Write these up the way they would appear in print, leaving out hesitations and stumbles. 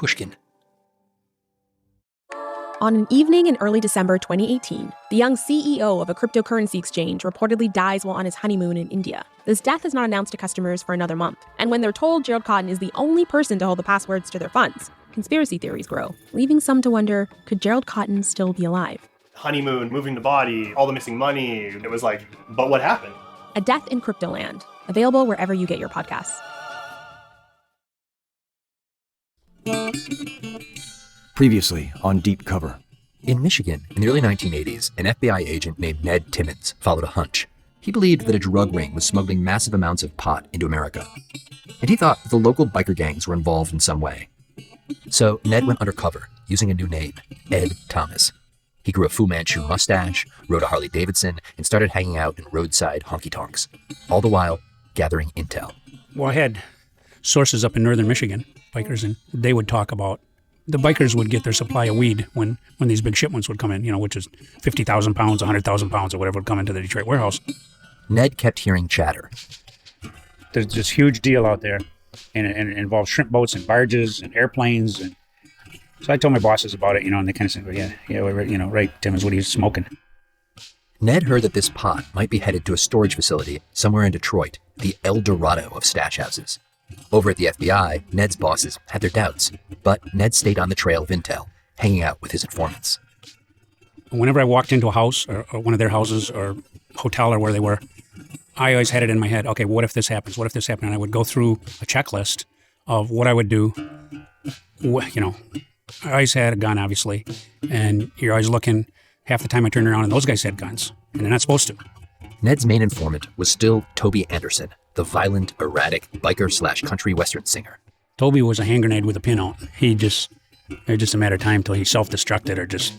Pushkin. On an evening in early December 2018, the young CEO of a cryptocurrency exchange reportedly dies while on his honeymoon in India. This death is not announced to customers for another month, and when they're told Gerald Cotton is the only person to hold the passwords to their funds, conspiracy theories grow, leaving some to wonder, could Gerald Cotton still be alive? Honeymoon, moving the body, all the missing money. It was like, but what happened? A Death in Cryptoland, available wherever you get your podcasts. Previously on Deep Cover. In Michigan, in the early 1980s, an FBI agent named Ned Timmons followed a hunch. He believed that a drug ring was smuggling massive amounts of pot into America. And he thought that the local biker gangs were involved in some way. So Ned went undercover, using a new name, Ed Thomas. He grew a Fu Manchu mustache, rode a Harley Davidson, and started hanging out in roadside honky-tonks, all the while gathering intel. Well, I had sources up in northern Michigan, bikers, and they would talk about the bikers would get their supply of weed when these big shipments would come in, which is 50,000 pounds, 100,000 pounds, or whatever would come into the Detroit warehouse. Ned kept hearing chatter. There's this huge deal out there, and it involves shrimp boats and barges and airplanes. And so I told my bosses about it, and they kind of said, well, yeah, right, Timmons, what are you smoking? Ned heard that this pot might be headed to a storage facility somewhere in Detroit, the El Dorado of stash houses. Over at the FBI, Ned's bosses had their doubts, but Ned stayed on the trail of intel, hanging out with his informants. Whenever I walked into a house or one of their houses or hotel or where they were, I always had it in my head, okay, what if this happens? What if this happens? And I would go through a checklist of what I would do. I always had a gun, obviously, and you're always looking. Half the time I turned around and those guys had guns, and they're not supposed to. Ned's main informant was still Toby Anderson, the violent, erratic biker/country western singer. Toby was a hand grenade with a pin out. It was just a matter of time till he self-destructed or just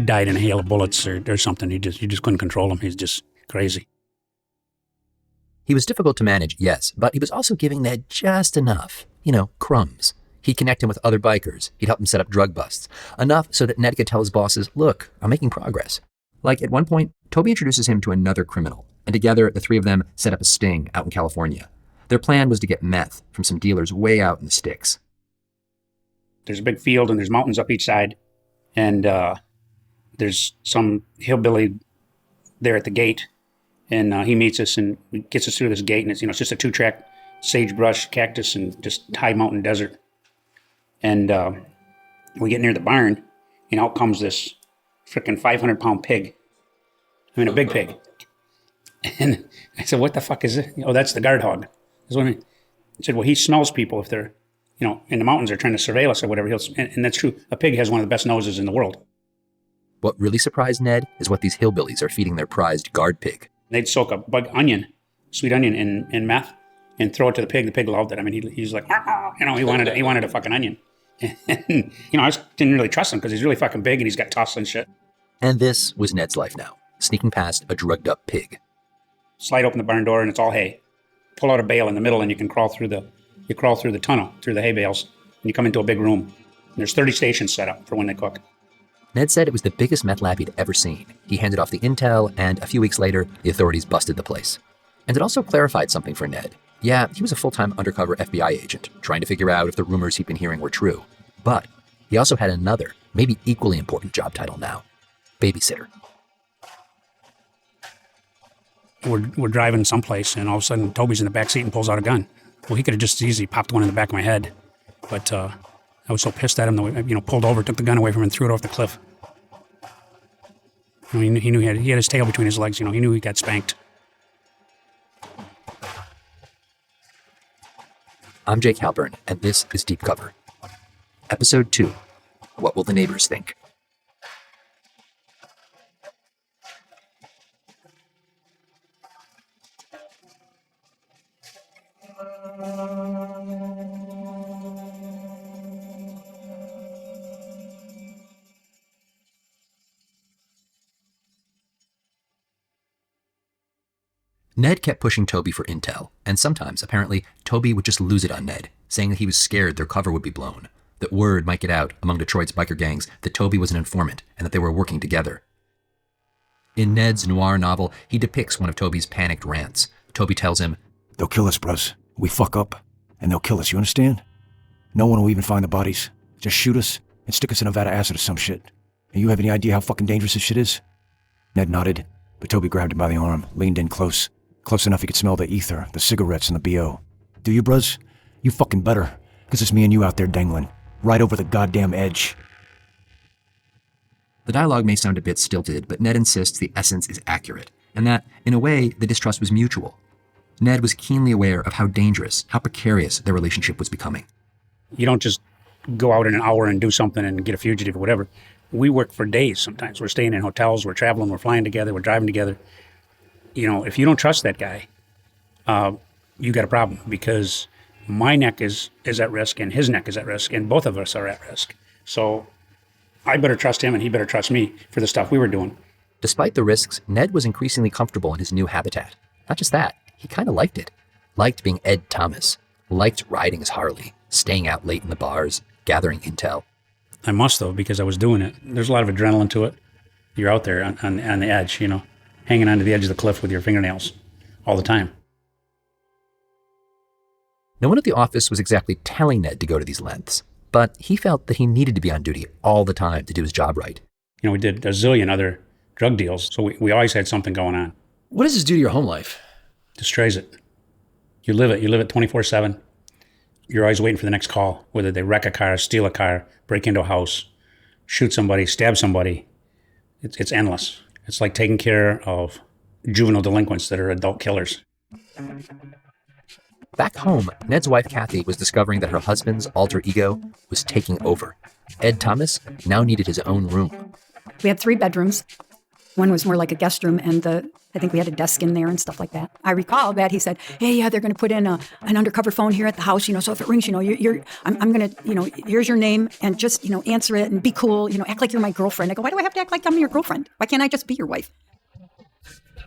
died in a hail of bullets or something. You just couldn't control him. He's just crazy. He was difficult to manage, yes, but he was also giving Ned just enough, crumbs. He'd connect him with other bikers. He'd help him set up drug busts. Enough so that Ned could tell his bosses, look, I'm making progress. Like at one point, Toby introduces him to another criminal, and together the three of them set up a sting out in California. Their plan was to get meth from some dealers way out in the sticks. There's a big field and there's mountains up each side, and there's some hillbilly there at the gate, and he meets us and gets us through this gate, and it's just a 2-track sagebrush, cactus, and just high mountain desert. And we get near the barn, and out comes this frickin' 500-pound pig. I mean, a big pig. And I said, what the fuck is it? Oh, that's the guard hog. That's what I mean. I said, well, he smells people if they're, in the mountains, they're trying to surveil us or whatever. And that's true. A pig has one of the best noses in the world. What really surprised Ned is what these hillbillies are feeding their prized guard pig. They'd soak a sweet onion in meth and throw it to the pig. The pig loved it. I mean, he's like, he wanted a fucking onion. And, I just didn't really trust him because he's really fucking big and he's got tusks and shit. And this was Ned's life now, sneaking past a drugged up pig. Slide open the barn door and it's all hay. Pull out a bale in the middle and you can crawl through the tunnel, through the hay bales, and you come into a big room. And there's 30 stations set up for when they cook. Ned said it was the biggest meth lab he'd ever seen. He handed off the intel, and a few weeks later, the authorities busted the place. And it also clarified something for Ned. Yeah, he was a full-time undercover FBI agent, trying to figure out if the rumors he'd been hearing were true. But he also had another, maybe equally important job title now: babysitter. We're driving someplace, and all of a sudden, Toby's in the back seat and pulls out a gun. Well, he could have just as easily popped one in the back of my head, but I was so pissed at him that pulled over, took the gun away from him, and threw it off the cliff. He knew he had his tail between his legs. He knew he got spanked. I'm Jake Halpern, and this is Deep Cover. Episode 2, What Will the Neighbors Think? Ned kept pushing Toby for intel, and sometimes, apparently, Toby would just lose it on Ned, saying that he was scared their cover would be blown, that word might get out among Detroit's biker gangs that Toby was an informant and that they were working together. In Ned's noir novel, he depicts one of Toby's panicked rants. Toby tells him, "They'll kill us, brus. We fuck up, and they'll kill us, you understand? No one will even find the bodies. Just shoot us and stick us in a vat of acid or some shit. And you have any idea how fucking dangerous this shit is? Ned nodded, but Toby grabbed him by the arm, leaned in close. Close enough he could smell the ether, the cigarettes, and the BO. Do you, bruz? You fucking better, because it's me and you out there dangling. Right over the goddamn edge. The dialogue may sound a bit stilted, but Ned insists the essence is accurate, and that, in a way, the distrust was mutual. Ned was keenly aware of how dangerous, how precarious their relationship was becoming. You don't just go out in an hour and do something and get a fugitive or whatever. We work for days sometimes. We're staying in hotels, we're traveling, we're flying together, we're driving together. You know, if you don't trust that guy, you got a problem, because my neck is at risk and his neck is at risk and both of us are at risk. So I better trust him and he better trust me for the stuff we were doing. Despite the risks, Ned was increasingly comfortable in his new habitat. Not just that, he kind of liked it. Liked being Ed Thomas. Liked riding his Harley, staying out late in the bars, gathering intel. I must, though, because I was doing it. There's a lot of adrenaline to it. You're out there on the edge, you know, hanging onto the edge of the cliff with your fingernails all the time. No one at the office was exactly telling Ned to go to these lengths, but he felt that he needed to be on duty all the time to do his job right. You know, we did a zillion other drug deals, so we always had something going on. What does this do to your home life? Destroys it. You live it 24/7. You're always waiting for the next call, whether they wreck a car, steal a car, break into a house, shoot somebody, stab somebody. It's endless. It's like taking care of juvenile delinquents that are adult killers. Back home, Ned's wife Kathy was discovering that her husband's alter ego was taking over. Ed Thomas now needed his own room. We had 3 bedrooms. One was more like a guest room, and I think we had a desk in there and stuff like that. I recall that he said, "Hey, yeah, they're going to put in an undercover phone here at the house, you know, so if it rings, you know, I'm going to, you know, here's your name, and just, you know, answer it and be cool, you know, act like you're my girlfriend." I go, "Why do I have to act like I'm your girlfriend? Why can't I just be your wife?"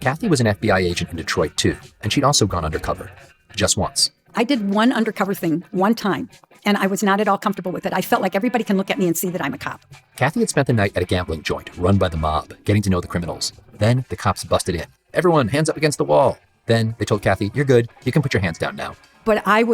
Kathy was an FBI agent in Detroit too, and she'd also gone undercover. Just once. I did one undercover thing one time, and I was not at all comfortable with it. I felt like everybody can look at me and see that I'm a cop. Kathy had spent the night at a gambling joint run by the mob, getting to know the criminals. Then the cops busted in. "Everyone, hands up against the wall." Then they told Kathy, "You're good. You can put your hands down now." But I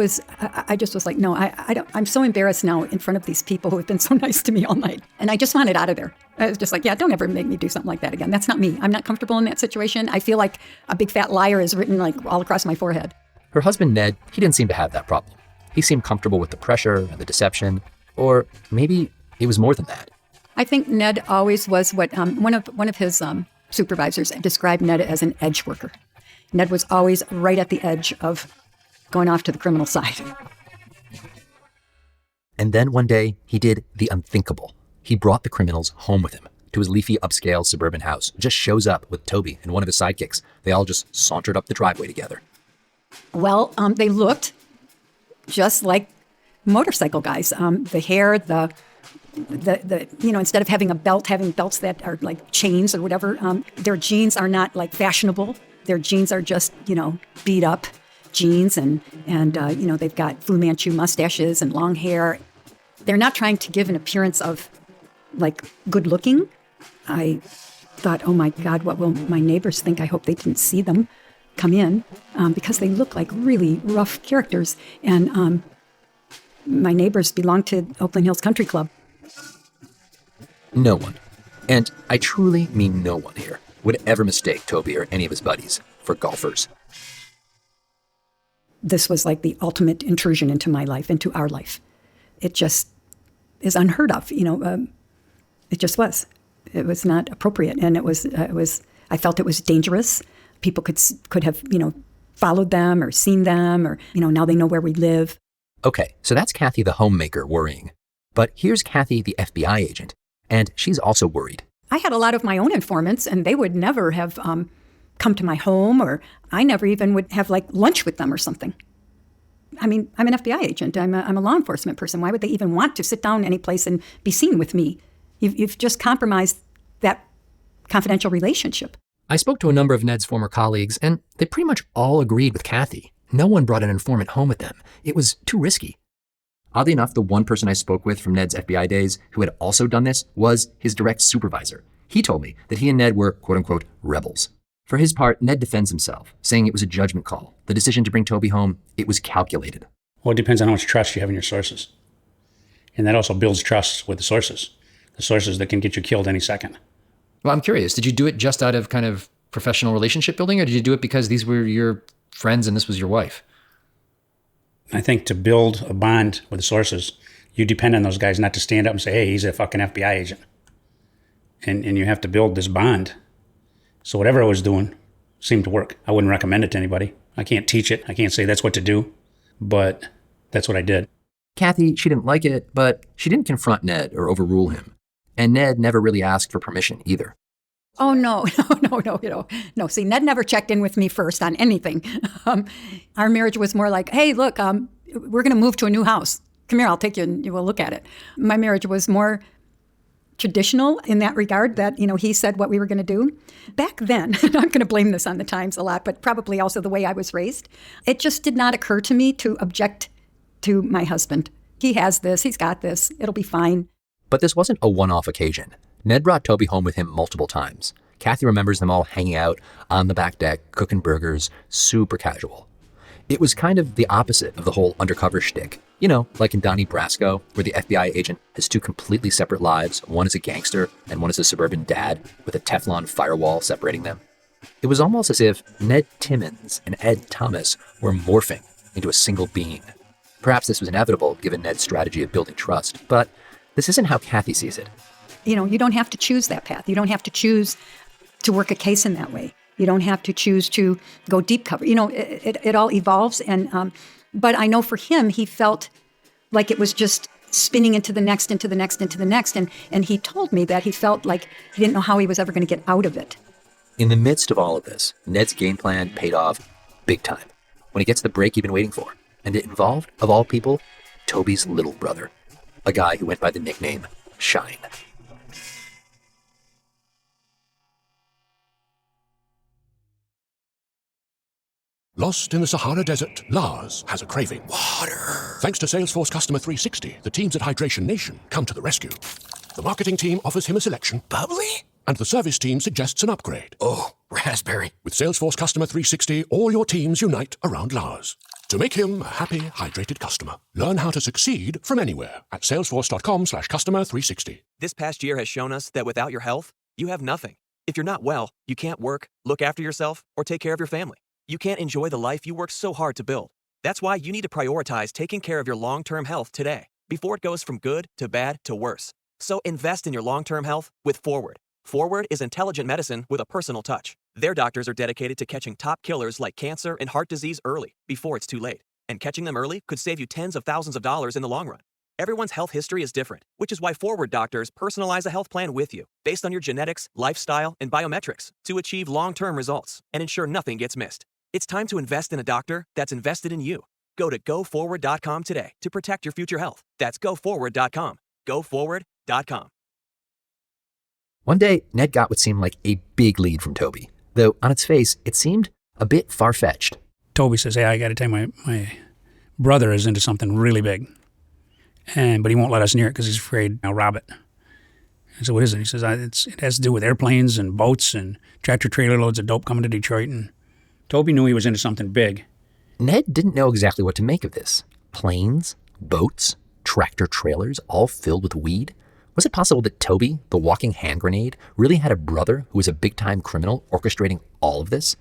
just was like, no, I don't. I'm so embarrassed now in front of these people who have been so nice to me all night. And I just wanted out of there. I was just like, yeah, don't ever make me do something like that again. That's not me. I'm not comfortable in that situation. I feel like a big fat liar is written like all across my forehead. Her husband, Ned, he didn't seem to have that problem. He seemed comfortable with the pressure and the deception, or maybe it was more than that. I think Ned always was what one of his supervisors described Ned as an edge worker. Ned was always right at the edge of going off to the criminal side. And then one day, he did the unthinkable. He brought the criminals home with him to his leafy upscale suburban house. Just shows up with Toby and one of his sidekicks. They all just sauntered up the driveway together. Well, they looked just like motorcycle guys. The hair, the you know, instead of having a belt, having belts that are like chains or whatever. Their jeans are not like fashionable. Their jeans are just, you know, beat up jeans, and you know, they've got Fu Manchu mustaches and long hair. They're not trying to give an appearance of like good looking. I thought, oh my God, what will my neighbors think? I hope they didn't see them come in, because they look like really rough characters. And my neighbors belong to Oakland Hills Country Club. No one, and I truly mean no one here, would ever mistake Toby or any of his buddies for golfers. This was like the ultimate intrusion into my life, into our life. It just is unheard of, you know. It just was. It was not appropriate, and it was. I felt it was dangerous. People could have, you know, followed them or seen them, or, you know, now they know where we live. Okay, so that's Kathy the homemaker worrying. But here's Kathy the FBI agent, and she's also worried. I had a lot of my own informants, and they would never have come to my home, or I never even would have like lunch with them or something. I mean, I'm an FBI agent. I'm a law enforcement person. Why would they even want to sit down any place and be seen with me? You've just compromised that confidential relationship. I spoke to a number of Ned's former colleagues, and they pretty much all agreed with Kathy. No one brought an informant home with them. It was too risky. Oddly enough, the one person I spoke with from Ned's FBI days who had also done this was his direct supervisor. He told me that he and Ned were, quote-unquote, rebels. For his part, Ned defends himself, saying it was a judgment call. The decision to bring Toby home, it was calculated. Well, it depends on how much trust you have in your sources. And that also builds trust with the sources that can get you killed any second. Well, I'm curious. Did you do it just out of kind of professional relationship building, or did you do it because these were your friends and this was your wife? I think to build a bond with the sources, you depend on those guys not to stand up and say, hey, he's a fucking FBI agent. And you have to build this bond. So whatever I was doing seemed to work. I wouldn't recommend it to anybody. I can't teach it. I can't say that's what to do. But that's what I did. Kathy, she didn't like it, but she didn't confront Ned or overrule him. And Ned never really asked for permission either. Oh, no. No. See, Ned never checked in with me first on anything. Our marriage was more like, hey, look, we're going to move to a new house. Come here, I'll take you and we'll look at it. My marriage was more traditional in that regard, that, he said what we were going to do. Back then, and I'm going to blame this on the times a lot, but probably also the way I was raised, it just did not occur to me to object to my husband. He has this, he's got this, it'll be fine. But this wasn't a one-off occasion. Ned brought Toby home with him multiple times. Kathy remembers them all hanging out on the back deck, cooking burgers, super casual. It was kind of the opposite of the whole undercover shtick. Like in Donnie Brasco, where the FBI agent has two completely separate lives. One is a gangster and one is a suburban dad with a Teflon firewall separating them. It was almost as if Ned Timmons and Ed Thomas were morphing into a single being. Perhaps this was inevitable given Ned's strategy of building trust, but this isn't how Kathy sees it. You don't have to choose that path. You don't have to choose to work a case in that way. You don't have to choose to go deep cover. It all evolves. But I know for him, he felt like it was just spinning into the next. And he told me that he felt like he didn't know how he was ever going to get out of it. In the midst of all of this, Ned's game plan paid off big time when he gets the break he'd been waiting for. And it involved, of all people, Toby's little brother, a guy who went by the nickname Shine. Lost in the Sahara Desert, Lars has a craving. Water! Thanks to Salesforce Customer 360, the teams at Hydration Nation come to the rescue. The marketing team offers him a selection. Bubbly? And the service team suggests an upgrade. Oh, raspberry. With Salesforce Customer 360, all your teams unite around Lars to make him a happy, hydrated customer. Learn how to succeed from anywhere at salesforce.com/customer360. This past year has shown us that without your health, you have nothing. If you're not well, you can't work, look after yourself, or take care of your family. You can't enjoy the life you worked so hard to build. That's why you need to prioritize taking care of your long-term health today, before it goes from good to bad to worse. So invest in your long-term health with Forward. Forward is intelligent medicine with a personal touch. Their doctors are dedicated to catching top killers like cancer and heart disease early, before it's too late. And catching them early could save you tens of thousands of dollars in the long run. Everyone's health history is different, which is why Forward doctors personalize a health plan with you, based on your genetics, lifestyle, and biometrics, to achieve long-term results and ensure nothing gets missed. It's time to invest in a doctor that's invested in you. Go to GoForward.com today to protect your future health. That's GoForward.com. GoForward.com. One day, Ned got what seemed like a big lead from Toby, though on its face, it seemed a bit far-fetched. Toby says, hey, I got to tell you, my brother is into something really big. But he won't let us near it because he's afraid I'll rob it. I said, what is it? He says, it has to do with airplanes and boats and tractor-trailer loads of dope coming to Detroit. And Toby knew he was into something big. Ned didn't know exactly what to make of this. Planes, boats, tractor-trailers, all filled with weed? Was it possible that Toby, the walking hand grenade, really had a brother who was a big-time criminal orchestrating all of this?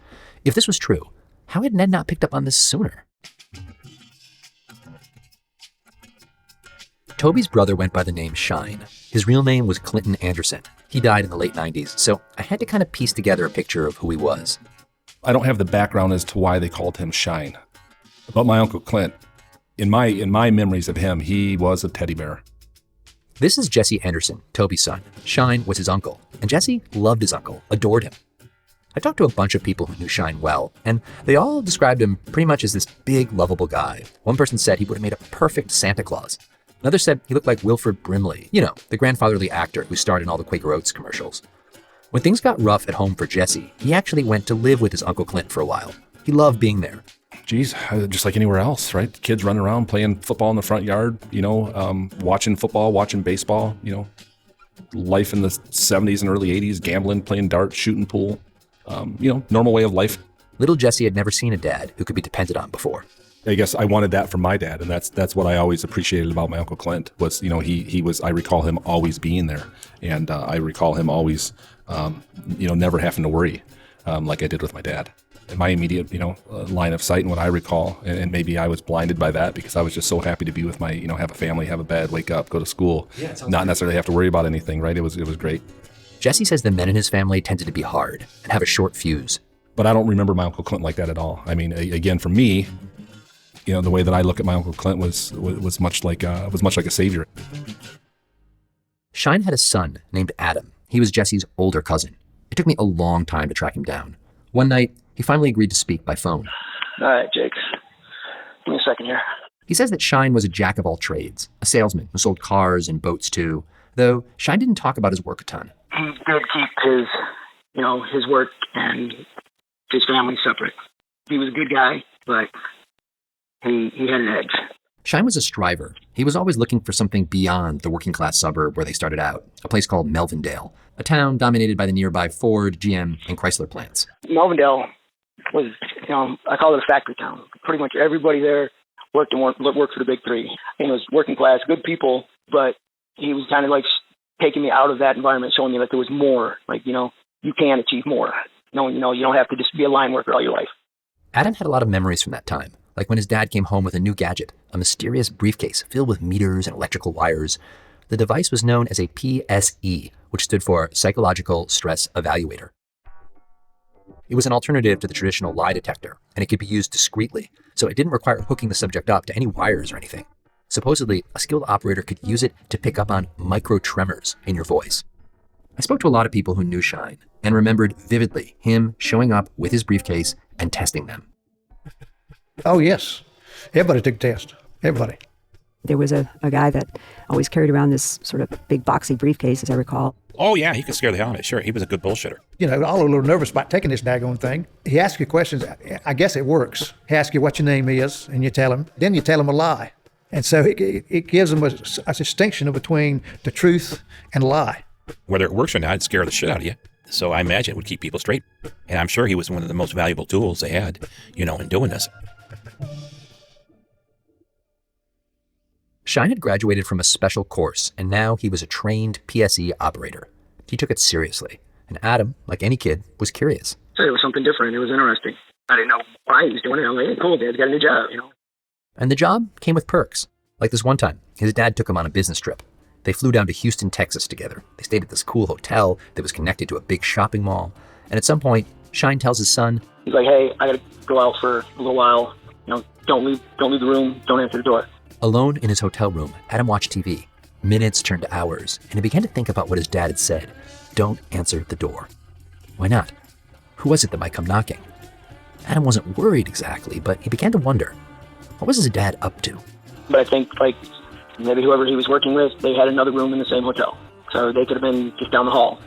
If this was true, how had Ned not picked up on this sooner? Toby's brother went by the name Shine. His real name was Clinton Anderson. He died in the late 90s, so I had to kind of piece together a picture of who he was. I don't have the background as to why they called him Shine. But my Uncle Clint, in my memories of him, he was a teddy bear. This is Jesse Anderson, Toby's son. Shine was his uncle, and Jesse loved his uncle, adored him. I talked to a bunch of people who knew Shine well, and they all described him pretty much as this big, lovable guy. One person said he would have made a perfect Santa Claus. Another said he looked like Wilford Brimley, the grandfatherly actor who starred in all the Quaker Oats commercials. When things got rough at home for Jesse, he actually went to live with his Uncle Clint for a while. He loved being there. Geez, just like anywhere else, right? Kids running around playing football in the front yard, watching football, watching baseball, life in the 70s and early 80s, gambling, playing darts, shooting pool, normal way of life. Little Jesse had never seen a dad who could be depended on before. I guess I wanted that from my dad, and that's what I always appreciated about my Uncle Clint was, he was, I recall him always being there, and I recall him always, never having to worry like I did with my dad. In my immediate, line of sight and what I recall, and maybe I was blinded by that because I was just so happy to be with my, have a family, have a bed, wake up, go to school, not necessarily have to worry about anything, right? It was great. Jesse says the men in his family tended to be hard and have a short fuse. But I don't remember my Uncle Clint like that at all. I mean, again, for me, the way that I look at my Uncle Clint was much like a savior. Shine had a son named Adam. He was Jesse's older cousin. It took me a long time to track him down. One night, he finally agreed to speak by phone. All right, Jake. Give me a second here. He says that Shine was a jack of all trades, a salesman who sold cars and boats too, though Shine didn't talk about his work a ton. He did keep his work and his family separate. He was a good guy, but he had an edge. Shine was a striver. He was always looking for something beyond the working class suburb where they started out, a place called Melvindale, a town dominated by the nearby Ford, GM, and Chrysler plants. Melvindale was, I call it a factory town. Pretty much everybody there worked for the big three. It was working class, good people, but he was kind of like taking me out of that environment, showing me that there was more. Like, you can achieve more. You don't have to just be a line worker all your life. Adam had a lot of memories from that time, like when his dad came home with a new gadget, a mysterious briefcase filled with meters and electrical wires. The device was known as a PSE, which stood for Psychological Stress Evaluator. It was an alternative to the traditional lie detector, and it could be used discreetly, so it didn't require hooking the subject up to any wires or anything. Supposedly, a skilled operator could use it to pick up on micro tremors in your voice. I spoke to a lot of people who knew Shine and remembered vividly him showing up with his briefcase and testing them. Oh, yes. Everybody took a test. Everybody. There was a guy that always carried around this sort of big boxy briefcase, as I recall. Oh, yeah, he could scare the hell out of it. Sure, he was a good bullshitter. All a little nervous about taking this daggone thing. He asks you questions. I guess it works. He asks you what your name is, and you tell him. Then you tell him a lie. And so it gives them a distinction between the truth and lie. Whether it works or not, it'd scare the shit out of you. So I imagine it would keep people straight. And I'm sure he was one of the most valuable tools they had, in doing this. Shine had graduated from a special course, and now he was a trained PSE operator. He took it seriously, and Adam, like any kid, was curious. So it was something different. It was interesting. I didn't know why he was doing it. I'm like, hey, cool, Dad's got a new job, And the job came with perks. Like this one time, his dad took him on a business trip. They flew down to Houston, Texas together. They stayed at this cool hotel that was connected to a big shopping mall. And at some point, Shine tells his son, he's like, hey, I gotta go out for a little while. Don't leave the room. Don't answer the door. Alone in his hotel room, Adam watched TV. Minutes turned to hours, and he began to think about what his dad had said. Don't answer the door. Why not? Who was it that might come knocking? Adam wasn't worried exactly, but he began to wonder, what was his dad up to? But I think, maybe whoever he was working with, they had another room in the same hotel. So they could have been just down the hall.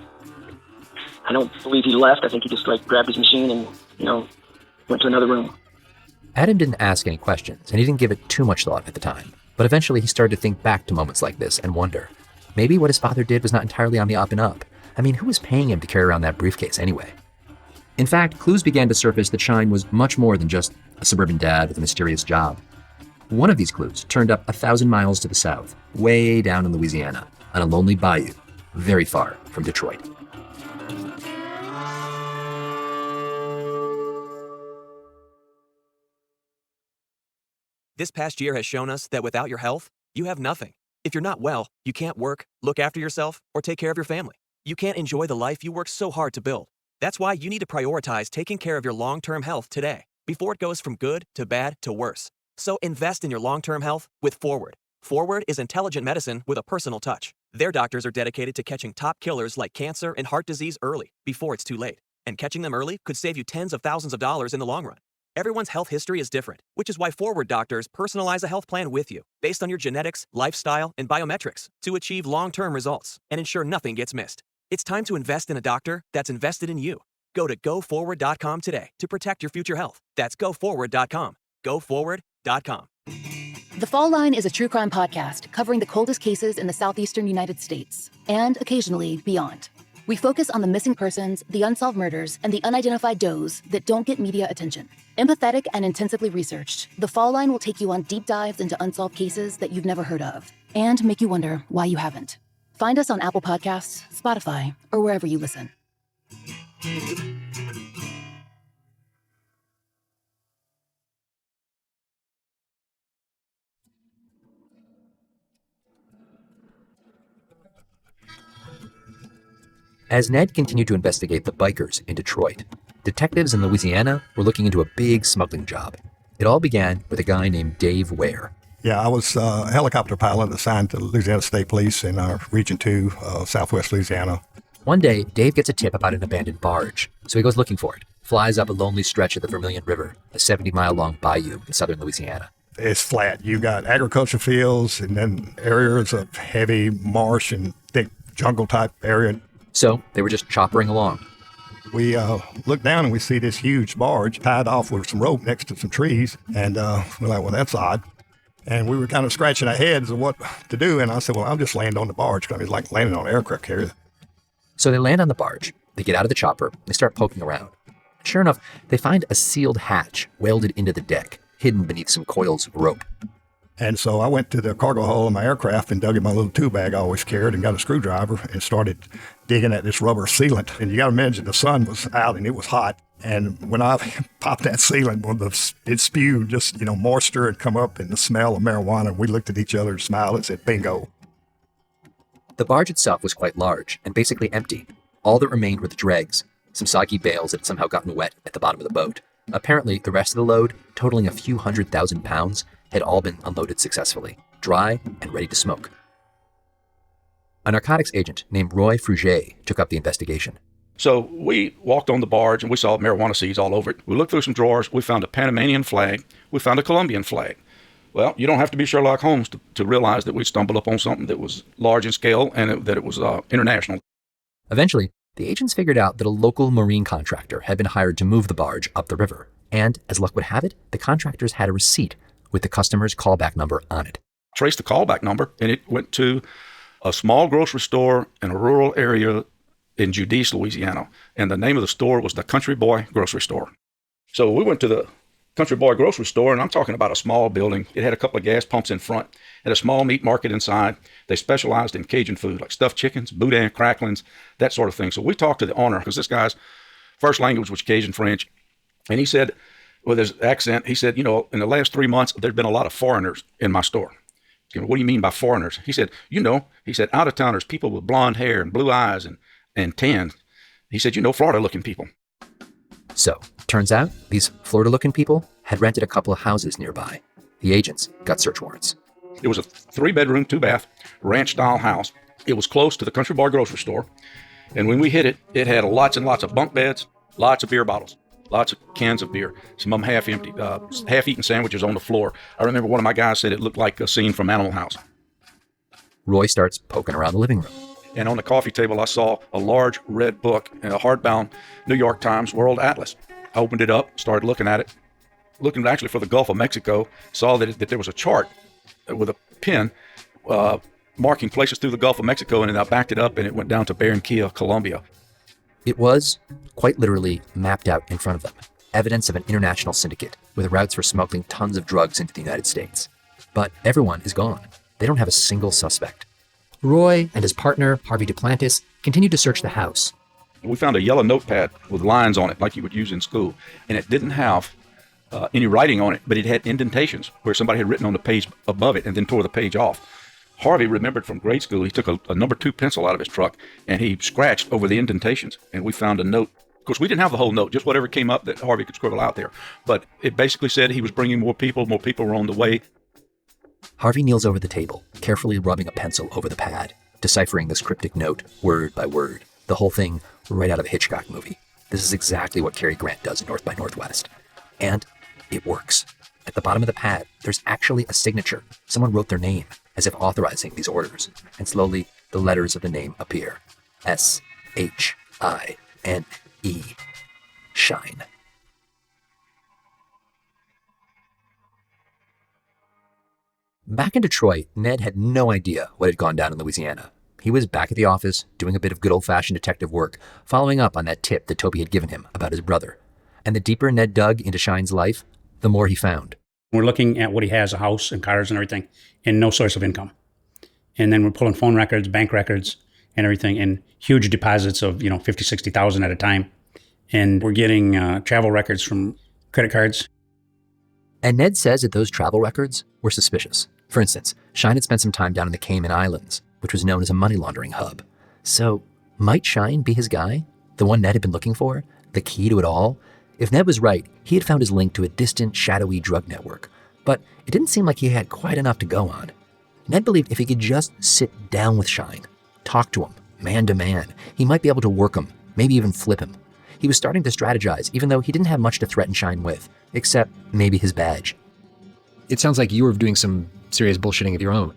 I don't believe he left. I think he just, grabbed his machine and, went to another room. Adam didn't ask any questions, and he didn't give it too much thought at the time. But eventually he started to think back to moments like this and wonder, maybe what his father did was not entirely on the up and up. I mean, who was paying him to carry around that briefcase anyway? In fact, clues began to surface that Shine was much more than just a suburban dad with a mysterious job. One of these clues turned up 1,000 miles to the south, way down in Louisiana, on a lonely bayou, very far from Detroit. This past year has shown us that without your health, you have nothing. If you're not well, you can't work, look after yourself, or take care of your family. You can't enjoy the life you worked so hard to build. That's why you need to prioritize taking care of your long-term health today, before it goes from good to bad to worse. So invest in your long-term health with Forward. Forward is intelligent medicine with a personal touch. Their doctors are dedicated to catching top killers like cancer and heart disease early, before it's too late. And catching them early could save you tens of thousands of dollars in the long run. Everyone's health history is different, which is why Forward doctors personalize a health plan with you, based on your genetics, lifestyle, and biometrics, to achieve long-term results and ensure nothing gets missed. It's time to invest in a doctor that's invested in you. Go to GoForward.com today to protect your future health. That's GoForward.com. GoForward.com. The Fall Line is a true crime podcast covering the coldest cases in the southeastern United States and occasionally beyond. We focus on the missing persons, the unsolved murders, and the unidentified does that don't get media attention. Empathetic and intensively researched, The Fall Line will take you on deep dives into unsolved cases that you've never heard of and make you wonder why you haven't. Find us on Apple Podcasts, Spotify, or wherever you listen. As Ned continued to investigate the bikers in Detroit, detectives in Louisiana were looking into a big smuggling job. It all began with a guy named Dave Ware. Yeah, I was a helicopter pilot assigned to Louisiana State Police in our Region 2, Southwest Louisiana. One day, Dave gets a tip about an abandoned barge, so he goes looking for it, flies up a lonely stretch of the Vermilion River, a 70-mile-long bayou in southern Louisiana. It's flat. You got agriculture fields and then areas of heavy marsh and thick jungle-type area. So they were just choppering along. We look down and we see this huge barge tied off with some rope next to some trees. And we're like, well, that's odd. And we were kind of scratching our heads of what to do. And I said, well, I'll just land on the barge because it's like landing on an aircraft carrier. So they land on the barge. They get out of the chopper. They start poking around. And sure enough, they find a sealed hatch welded into the deck, hidden beneath some coils of rope. And so I went to the cargo hold of my aircraft and dug in my little tool bag I always carried and got a screwdriver and started digging at this rubber sealant. And you got to imagine the sun was out and it was hot. And when I popped that sealant, it spewed just, moisture had come up and the smell of marijuana. We looked at each other and smiled and said, bingo. The barge itself was quite large and basically empty. All that remained were the dregs, some soggy bales that had somehow gotten wet at the bottom of the boat. Apparently, the rest of the load, totaling a few 100,000 pounds, had all been unloaded successfully, dry and ready to smoke. A narcotics agent named Roy Fruget took up the investigation. So we walked on the barge and we saw marijuana seeds all over it. We looked through some drawers. We found a Panamanian flag. We found a Colombian flag. Well, you don't have to be Sherlock Holmes to realize that we stumbled upon something that was large in scale and that it was international. Eventually, the agents figured out that a local marine contractor had been hired to move the barge up the river. And, as luck would have it, the contractors had a receipt with the customer's callback number on it. Traced the callback number, and it went to a small grocery store in a rural area in Judice, Louisiana. And the name of the store was the Country Boy Grocery Store. So we went to the Country Boy Grocery Store, and I'm talking about a small building. It had a couple of gas pumps in front, had a small meat market inside. They specialized in Cajun food, like stuffed chickens, boudin, cracklings, that sort of thing. So we talked to the owner, because this guy's first language was Cajun French. And he said, with his accent, he said, in the last 3 months, there've been a lot of foreigners in my store. What do you mean by foreigners? He said, out-of-towners, people with blonde hair and blue eyes and tan. He said, Florida-looking people. So, turns out, these Florida-looking people had rented a couple of houses nearby. The agents got search warrants. It was a 3-bedroom, 2-bath, ranch-style house. It was close to the Country Boy Grocery Store. And when we hit it, it had lots and lots of bunk beds, lots of beer bottles. Lots of cans of beer, some of them half empty, half-eaten sandwiches on the floor. I remember one of my guys said it looked like a scene from Animal House. Roy starts poking around the living room. And on the coffee table, I saw a large red book, a hardbound New York Times World Atlas. I opened it up, started looking at it, looking actually for the Gulf of Mexico, saw that there was a chart with a pen marking places through the Gulf of Mexico, and then I backed it up, and it went down to Barranquilla, Colombia. It was, quite literally, mapped out in front of them, evidence of an international syndicate with routes for smuggling tons of drugs into the United States. But everyone is gone. They don't have a single suspect. Roy and his partner, Harvey Duplantis, continued to search the house. We found a yellow notepad with lines on it like you would use in school, and it didn't have any writing on it, but it had indentations where somebody had written on the page above it and then tore the page off. Harvey remembered from grade school, he took a number 2 pencil out of his truck and he scratched over the indentations, and we found a note. Of course, we didn't have the whole note, just whatever came up that Harvey could scribble out there. But it basically said he was bringing more people were on the way. Harvey kneels over the table, carefully rubbing a pencil over the pad, deciphering this cryptic note word by word. The whole thing right out of a Hitchcock movie. This is exactly what Cary Grant does in North by Northwest. And it works. At the bottom of the pad, there's actually a signature. Someone wrote their name, as if authorizing these orders, and slowly the letters of the name appear. S-H-I-N-E. Shine. Back in Detroit, Ned had no idea what had gone down in Louisiana. he was back at the office doing a bit of good old-fashioned detective work, following up on that tip that Toby had given him about his brother. And the deeper Ned dug into Shine's life, the more he found. We're looking at what he has, a house and cars and everything, and no source of income. And then we're pulling phone records, bank records, and everything, and huge deposits of, $50,000, $60,000 at a time. And we're getting travel records from credit cards. And Ned says that those travel records were suspicious. For instance, Shine had spent some time down in the Cayman Islands, which was known as a money laundering hub. So, might Shine be his guy? The one Ned had been looking for? The key to it all? If Ned was right, he had found his link to a distant, shadowy drug network. But it didn't seem like he had quite enough to go on. Ned believed if he could just sit down with Shine, talk to him, man to man, he might be able to work him, maybe even flip him. He was starting to strategize, even though he didn't have much to threaten Shine with, except maybe his badge. It sounds like you were doing some serious bullshitting of your own.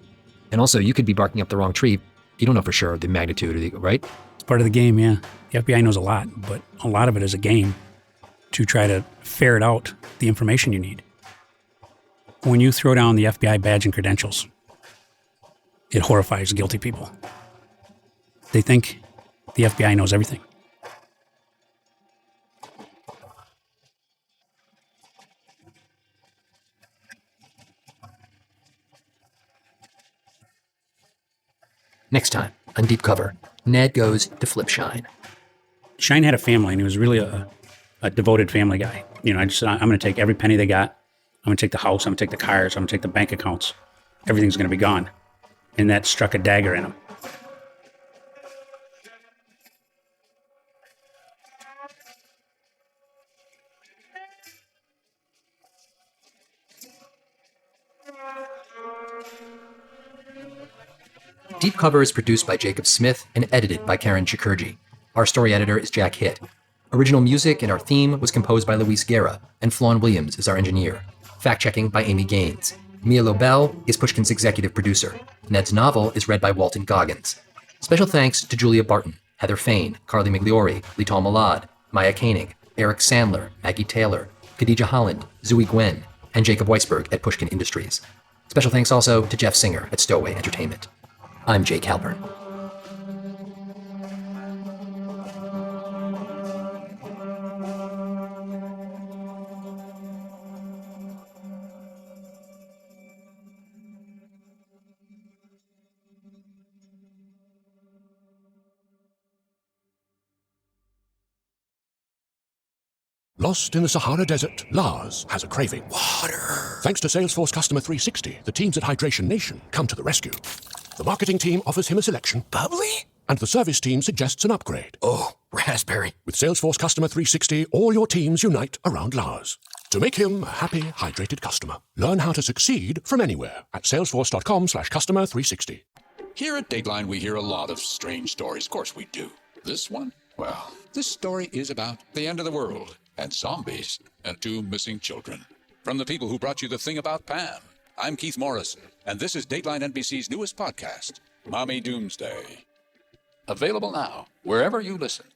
And also, you could be barking up the wrong tree. You don't know for sure the magnitude, right? It's part of the game, yeah. The FBI knows a lot, but a lot of it is a game to try to ferret out the information you need. When you throw down the FBI badge and credentials, it horrifies guilty people. They think the FBI knows everything. Next time, on Deep Cover, Ned goes to flip Shine. Shine had a family, and he was really a devoted family guy. I just said, I'm going to take every penny they got. I'm going to take the house. I'm going to take the cars. I'm going to take the bank accounts. Everything's going to be gone. And that struck a dagger in him. Deep Cover is produced by Jacob Smith and edited by Karen Chikirji. Our story editor is Jack Hitt. Original music and our theme was composed by Luis Guerra, and Flawn Williams is our engineer. Fact-checking by Amy Gaines. Mia Lobel is Pushkin's executive producer. Ned's novel is read by Walton Goggins. Special thanks to Julia Barton, Heather Fain, Carly Migliori, Lital Malad, Maya Koenig, Eric Sandler, Maggie Taylor, Khadija Holland, Zooey Gwen, and Jacob Weisberg at Pushkin Industries. Special thanks also to Jeff Singer at Stowaway Entertainment. I'm Jake Halpern. Lost in the Sahara Desert, Lars has a craving. Water! Thanks to Salesforce Customer 360, the teams at Hydration Nation come to the rescue. The marketing team offers him a selection. Bubbly? And the service team suggests an upgrade. Oh, raspberry. With Salesforce Customer 360, all your teams unite around Lars to make him a happy, hydrated customer. Learn how to succeed from anywhere at salesforce.com/customer360. Here at Dateline, we hear a lot of strange stories. Of course we do. This one? Well, this story is about the end of the world and zombies and 2 missing children. From the people who brought you The Thing About Pam, I'm Keith Morrison, and this is Dateline NBC's newest podcast, Mommy Doomsday. Available now, wherever you listen.